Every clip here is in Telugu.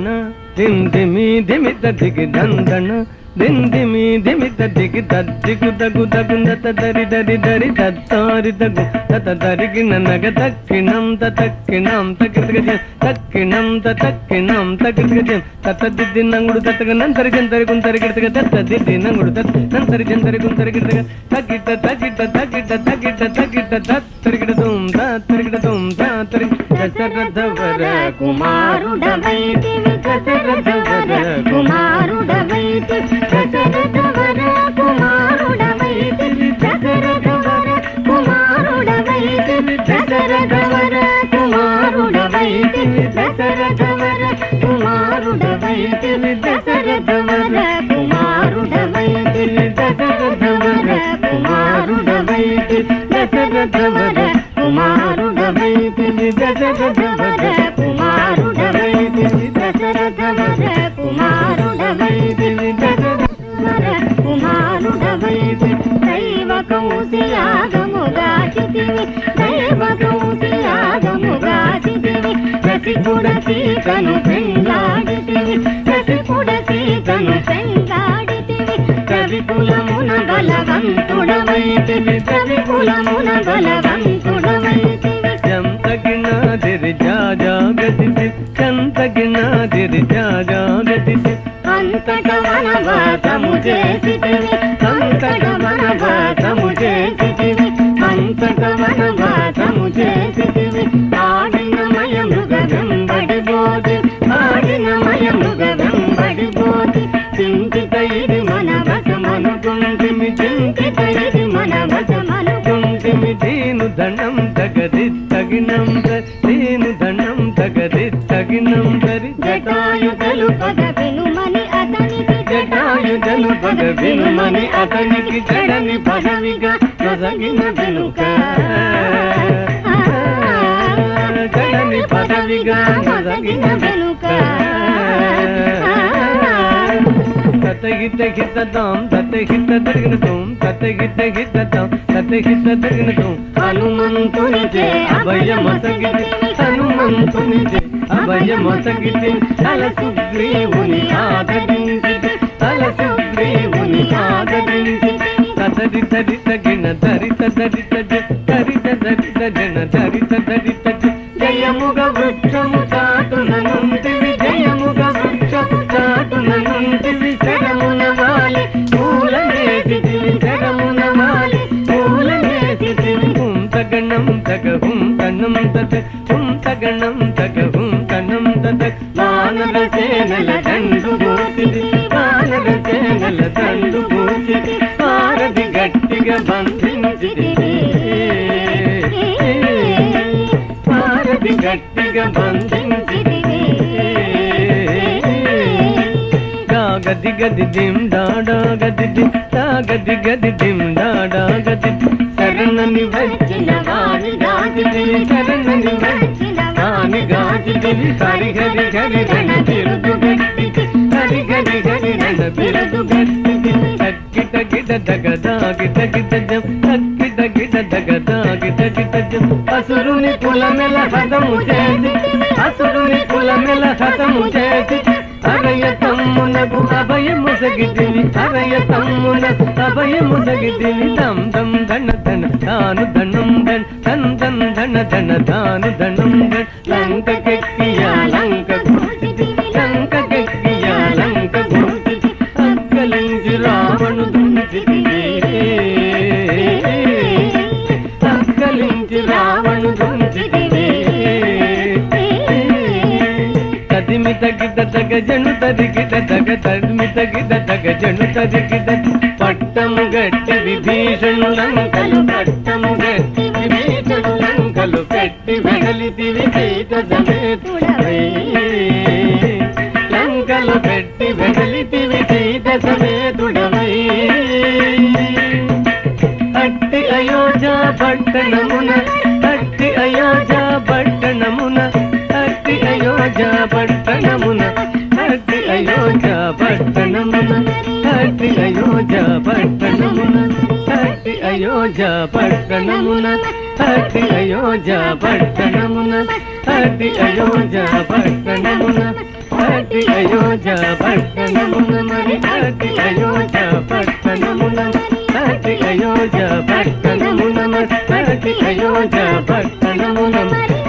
దందన దిందిమి దిమి దిగి దందన దిందిమి దిమి దిగి దద్దిగు దగు దగుందత దరి దరి దరి దత్తారి దగు తత దరిగి ననగ తక్కిణం తక్కిణం తక్కిగజ తక్కిణం తక్కిణం తక్కిగజ తత దిద్ది నంగుడు తత్తగ నంతరి జంతరి గుంతరి గిడతగ తత దిద్ది నంగుడు తత్ నంతరి జంతరి గుంతరి గిడతగ తగిట తగిట తగిట తగిట తగిట తత్తరిగిడ దుమ్ తత్తరిగిడ దుమ్ తత్తరి దశరథవర కుమారుడవైతివి దశరథవర కుమారుడవైతివి దశరథవర కుమారుడవైతివి దశరథవర కుమారుడవైతివి దశరథవర కుమారుడవైతివి దశరథవర కుమారుడవైతివి దశరథవర కుమారుడవైతివి దశరథవర కుమారుడవైతివి దశరథవర కుమారుడవైతివి దశరథవర కుమారుడవైతివి దశరథవర కుమారుడవైతివి దశరథవర కుమారుడవైతివి దైవ కౌశియాగముగాచితివి దైవ కౌశియాగముగాచితివి రసికుడ సీతను పెంగాడితివి రసికుడ సీతను పెంగాడితివి కవికులమున బలవంతుడవైతివి కవికులమున బలవంతుడవైతివి చంతగినాదిరి జాగతిసి చంతగినాదిరి జాగతిసి అంతట వనవాసము చేసితివి అంతట వనవాసము చేసితివి అంతట వనవాసము చేసితివి ఆడినమయ మృగ వెంబడిపోతి ఆడినమయ మృగ వెంబడిపోతి చింతిత ఇది మన వశమనుకుంటిమి చింతిత ఇది మన వశమనుకుంటిమి దీను ధనం తగది తగినం దీను ధనం తగది తగినం దరి జటాయుధలు పగ వినుమని అతనికి జటాయుధలు పగ వినుమని అతనికి జడని పదవిగా నొసగిన వెనుక జడని పదవిగా నొసగిన వెనుక తతగిత హితదాం తతగిత దర్గనతం తతగిత హితదాం తతగిత దర్గనతం హనుమంతునిచే అభయమసగితి హనుమంతునిచే అభయమసగితి తల సుగ్రీవుని ఆదరించి తల సుగ్రీవుని ఆదరించి తదరి తరి తగిన దరిత దరిత దరిత దరిత జన దరిత దరిత జయముగ వృక్షము చాటుననుంటివి జయముగ వృక్షము చాటుననుంటివి శరమున వాలి పూలనేసితివి శరమున వాలి పూలనేసితివి తగణం తగహుం తనం తత తగణం తగహుం తనం తత వానర సేనల దండు గోసిది వానర సేనల దండు గోసిది సారథి గట్టిగా బంధించితివి సారథి గట్టిగా బంధించితివి గది గది దిం డాడా గది దిం గది గది దిం డాడా గది శరణని వచ్చిన వాణి గాజితివి శరణని వచ్చిన వాణి గాజితివి హరి హరి హరి రణ బిరుదు గట్టికి హరి హరి హరి రణ బిరుదు గట్టికి తగ్గిట గిట దగదా గిట గిట జం తగ్గిట గిట దగదా గిట గిట జం అసురుని కులమెల హతము చేసి అసురుని కులమెల హతము చేసి అభయ తమ్మునకు అభయముసగితివి అభయ తమ్మునకు అభయముసగితివి తం తం ధన ధన తాను ధనం ధన్ ధన్ ధన్ ధన ధన తాను ధనం ధన్ లంకకెక్కియా లంక ఘోషితివి లంకకెక్కియా లంక ఘోషితి అక్కలించి రావణు దుంచితివి అక్కలించి రావణు దుంచితివి తదిమిత గిట తగ జను తదిగిట తగ తదిమిత గిట తగ జను తదిగిట పట్టము గట్టి విభీషణు లంకలు పట్టము గట్టి విభీషణు లంకలు పెట్టి వెడలితివి సీత సమేతుడవై లంకలు పెట్టి వెడలితివి సీత సమేతుడవై అట్టి అయోధ్య పట్టణమున అట్టి అయోధ్య పట్టణమున అట్టి అయోధ్య పట్టణమున అట్టి అయోధ్య పట్టణమున అట్టి అయోధ్య పట్టణమున అట్టి అయోధ్య పట్టణమున అట్టి అయోధ్య పట్టణమున అట్టి అయోధ్య పట్టణమున అతి అయోధ్య పట్టణమున మరి అతి అయోధ్య పట్టణమున అతి అయోధ్య పట్టణమున అతి అయోధ్య పట్టణమున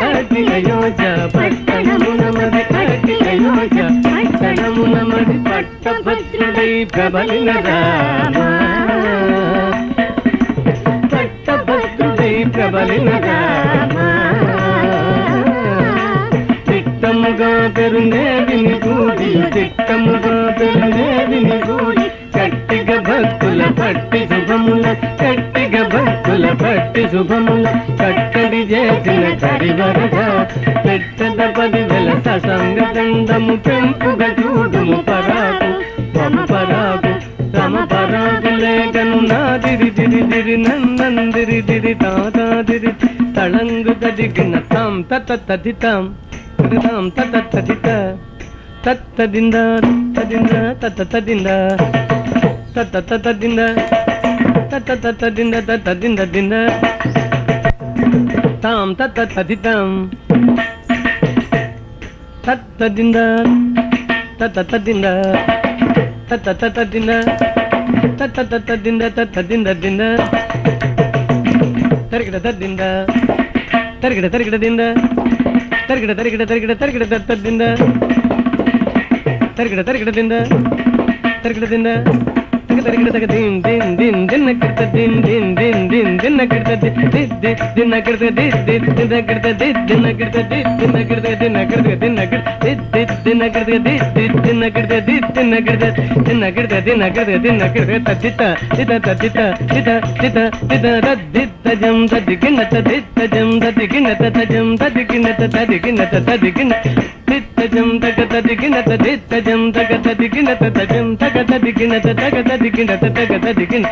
అతి అయోధ్య పట్టణమున అతి అయోధ్య పట్టణమున పట్టభద్రుడై ప్రబలిన రామ పట్టభద్రుడై ప్రబలిన రామ తిట్టముగా పెరునేవిని గూడి తిట్టముగా పెరునేవిని గూడి కట్టిగా భక్తుల పట్టి శుభముల కట్టిగా భక్తుల పట్టి శుభముల కట్టడి చేసిన కరివరగా పెట్టద 10,000 ససంగ దండము పెంపుగా చూడుము పరాకు తమ పరాకు లేఖను నాదిరి దిరి దిరి నందిరి దిరి తాదిరి తళంగు తదిగిన తాం తదితాం తాం తదిత తత్తదింద తదింద తదింద తదింద తదింద తదింద దింద తాం తదితాం తదింద తదింద తదింద తదింద దింద తరిగిడ తదింద తరిగిడ దింద తరిగిడ తదింద తరిగిడ దింద తరిగిడ దింద తరిగిడ తగ దిన్ దిన్ దిన్ దిన్న కిడత దిన్ దిన్ దిన్ దిన్ దిన్న కిడత దిన్న కిడత దిన్న కిడత దిన్న కిడత దిన్న కిడత దిన్న కిడత దిన్న కిడత దిన్న కిడత దిన్న కిడత దిన్న కిడత దిన్న కిడత దిన్న కిడత దిన్న కిడత తదిత తిత తదిత తిత తిత తిత తదిత జం తదిగిన తదిత జం తదిగిన తజం తదిగిన తదిగిన తదిగిన తిత్తజం తగ తదిగిన తదిత్తజం తగ తదిగిన తజం తగ తదిగిన తగ తదిగిన తగ తదిగిన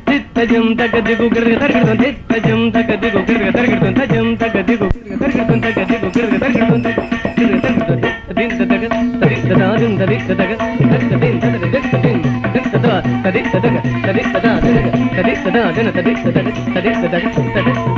తిత్తజం తగ దిగు గిరగ తరగడం తిత్తజం తగ దిగు గిరగ తరగడం తజం తగ దిగు గిరగ తరగడం తగ దిగు గిరగ తరగడం తదింత తగ తదింత దాదిం తదింత తగ తదింత తగ తదింత తగ తదింత తగ తదింత తగ తదింత తగ తదింత తగ